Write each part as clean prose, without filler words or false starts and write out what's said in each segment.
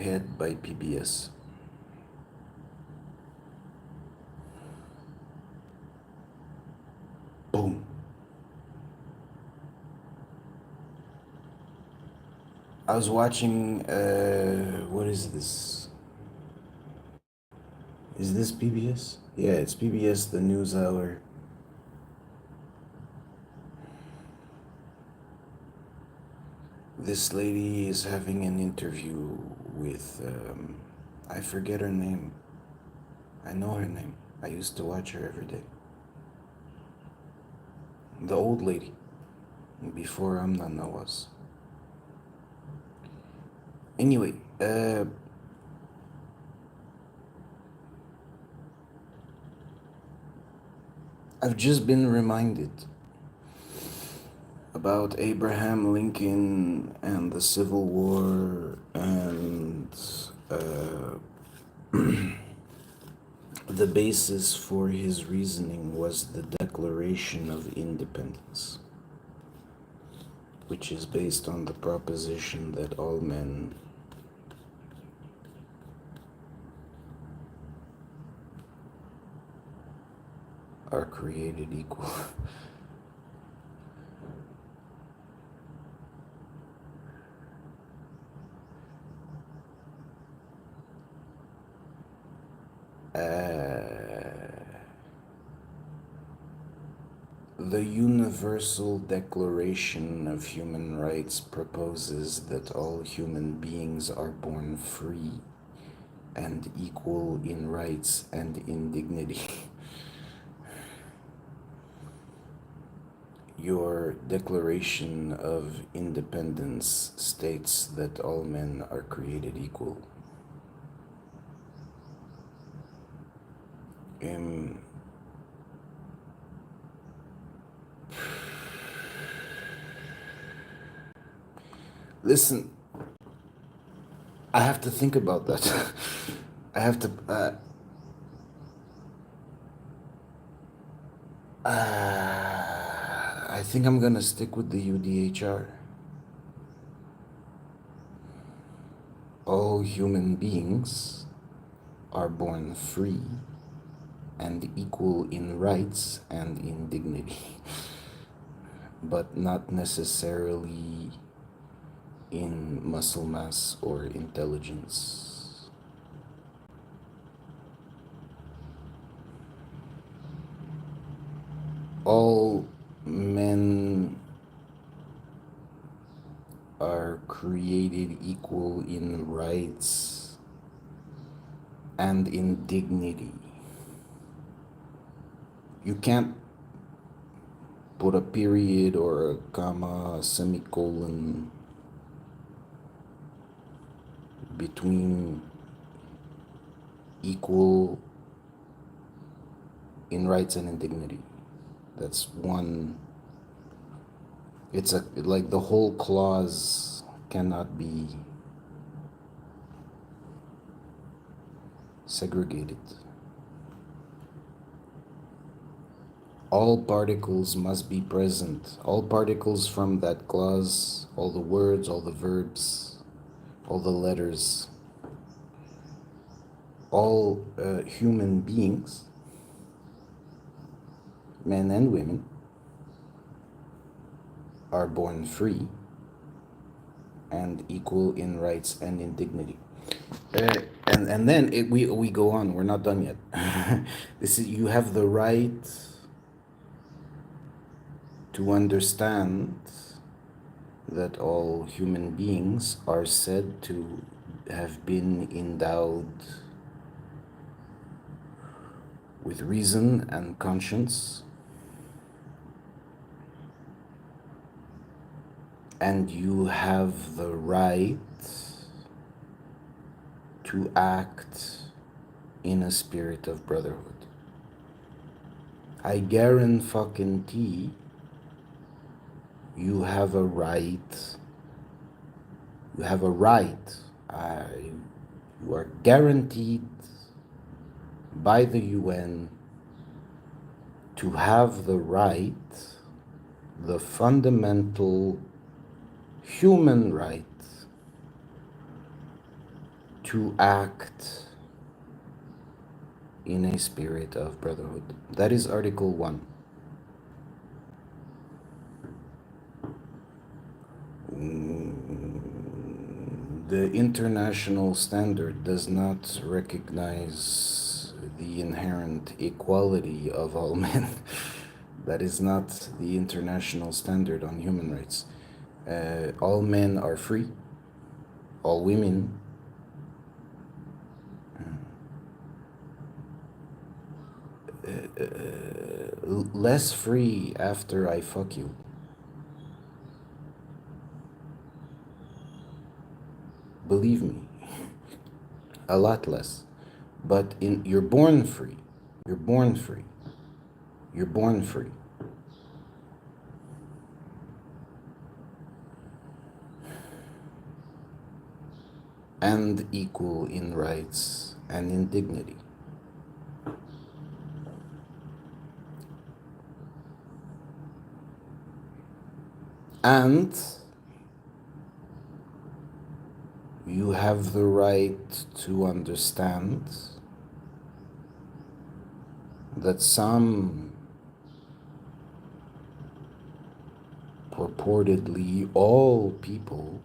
Head by PBS. Boom. I was watching, what is this? Is this PBS? Yeah, it's PBS, the News Hour. This lady is having an interview with, I forget her name. I know her name. I used to watch her every day. The old lady, before Amna was. Anyway, I've just been reminded about Abraham Lincoln and the Civil War and the basis for his reasoning was the Declaration of Independence, which is based on the proposition that all men are created equal. The Universal Declaration of Human Rights proposes that all human beings are born free and equal in rights and in dignity. Your Declaration of Independence states that all men are created equal. Listen, I have to think about that. I have to. I think I'm gonna stick with the UDHR. All human beings are born free and equal in rights and in dignity, but not necessarily in muscle mass or intelligence. All men are created equal in rights and in dignity. You can't put a period or a comma, a semicolon between equal in rights and in dignity. That's one. It's like the whole clause cannot be segregated. All particles must be present. All particles from that clause, all the words, all the verbs, all the letters, all human beings, men and women, are born free and equal in rights and in dignity. And then we go on. We're not done yet. This is, you have the right to understand that all human beings are said to have been endowed with reason and conscience, and you have the right to act in a spirit of brotherhood. I guarantee you have a right. You have a right. You are guaranteed by the UN to have the right, the fundamental human right to act in a spirit of brotherhood. That is Article 1. The international standard does not recognize the inherent equality of all men. That is not the international standard on human rights. All men are free, all women less free after I fuck you. Believe me, a lot less. But you're born free. You're born free. You're born free. And equal in rights and in dignity. And you have the right to understand that some purportedly all people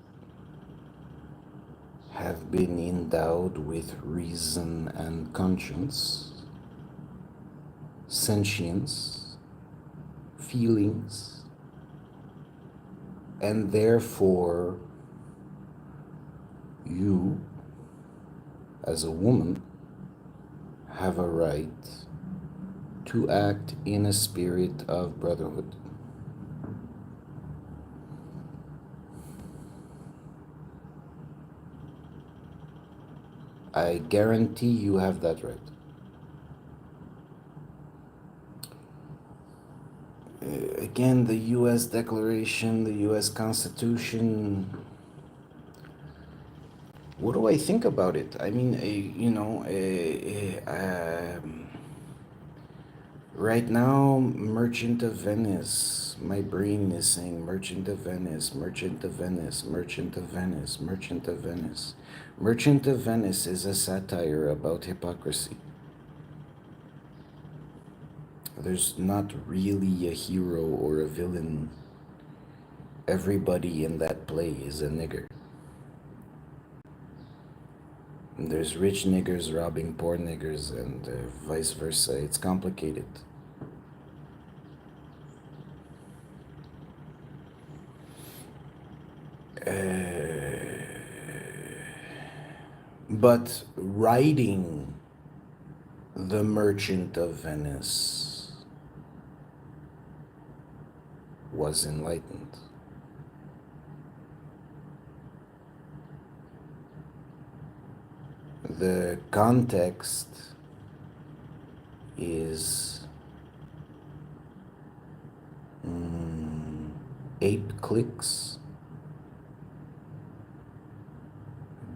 have been endowed with reason and conscience, sentience, feelings, and therefore you, as a woman, have a right to act in a spirit of brotherhood. I guarantee you have that right. Again, the US Declaration, the US Constitution, what do I think about it? I mean, right now, Merchant of Venice, my brain is saying Merchant of Venice, Merchant of Venice, Merchant of Venice, Merchant of Venice. Merchant of Venice is a satire about hypocrisy. There's not really a hero or a villain. Everybody in that play is a nigger. And there's rich niggers robbing poor niggers and vice versa. It's complicated. But writing The Merchant of Venice was enlightened. The context is ape cliques,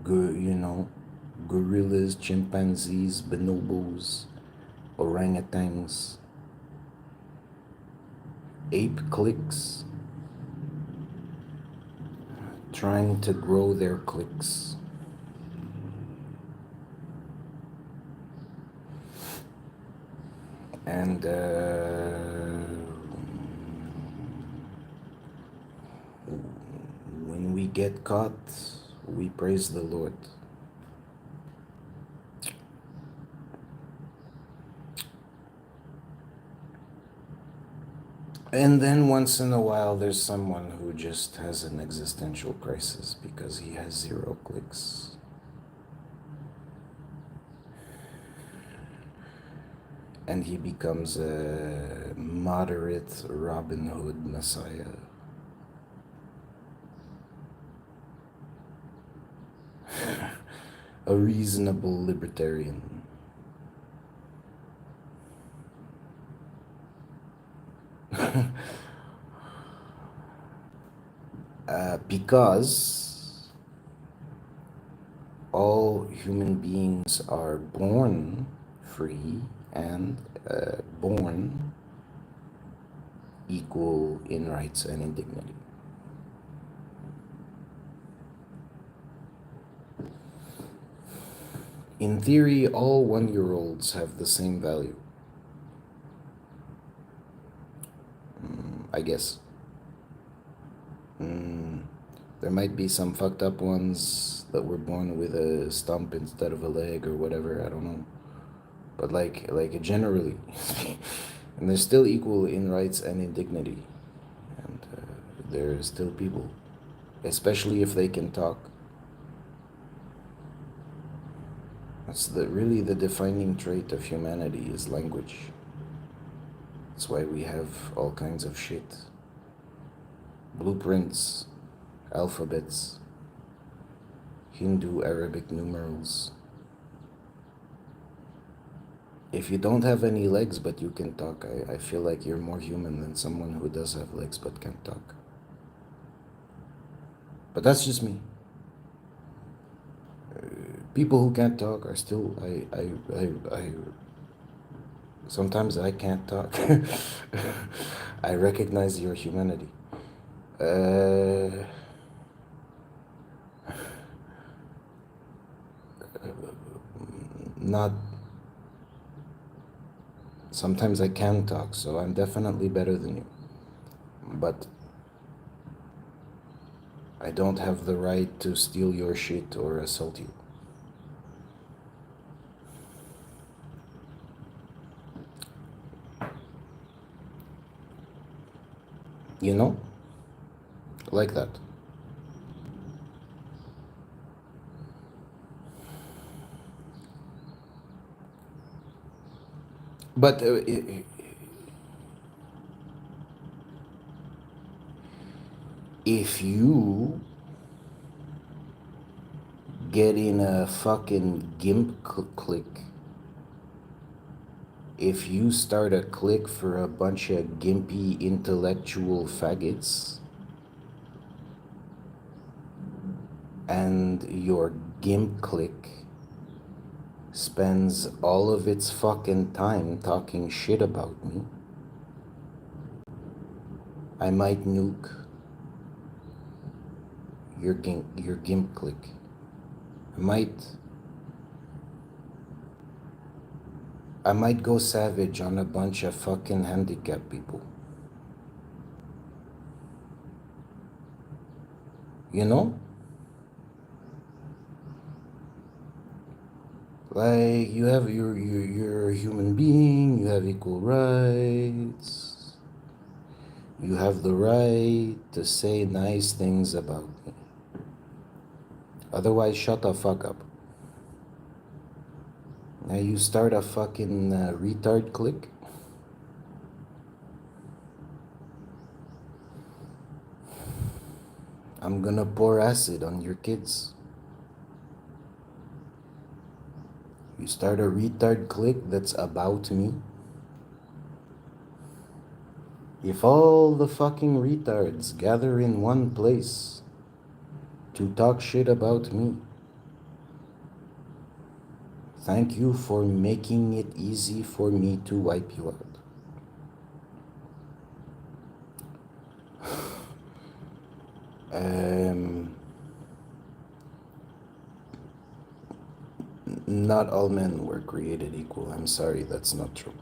gorillas, chimpanzees, bonobos, orangutans, ape cliques trying to grow their cliques. And when we get caught, we praise the Lord. And then once in a while, there's someone who just has an existential crisis because he has 0 clicks. And he becomes a moderate Robin Hood messiah. A reasonable libertarian. Because all human beings are born free and born equal in rights and in dignity. In theory, all 1-year-olds have the same value. I guess. There might be some fucked up ones that were born with a stump instead of a leg or whatever, I don't know. But like generally, and they're still equal in rights and in dignity. And they're still people, especially if they can talk. That's really the defining trait of humanity is language. That's why we have all kinds of shit. Blueprints, alphabets, Hindu, Arabic numerals. If you don't have any legs but you can talk, I feel like you're more human than someone who does have legs but can't talk. But that's just me. People who can't talk are still, sometimes I can't talk. I recognize your humanity. Not, sometimes I can talk, so I'm definitely better than you. But I don't have the right to steal your shit or assault you. You know? Like that. But if you get in a fucking GIMP clique, if you start a clique for a bunch of gimpy intellectual faggots, and your GIMP clique spends all of its fucking time talking shit about me, I might nuke your GIMP clique. I might go savage on a bunch of fucking handicapped people. You know? Like, you're a human being, you have equal rights. You have the right to say nice things about me. Otherwise, shut the fuck up. Now you start a fucking retard clique. I'm gonna pour acid on your kids. You start a retard clique that's about me. If all the fucking retards gather in one place to talk shit about me, thank you for making it easy for me to wipe you out. Not all men were created equal. I'm sorry, that's not true.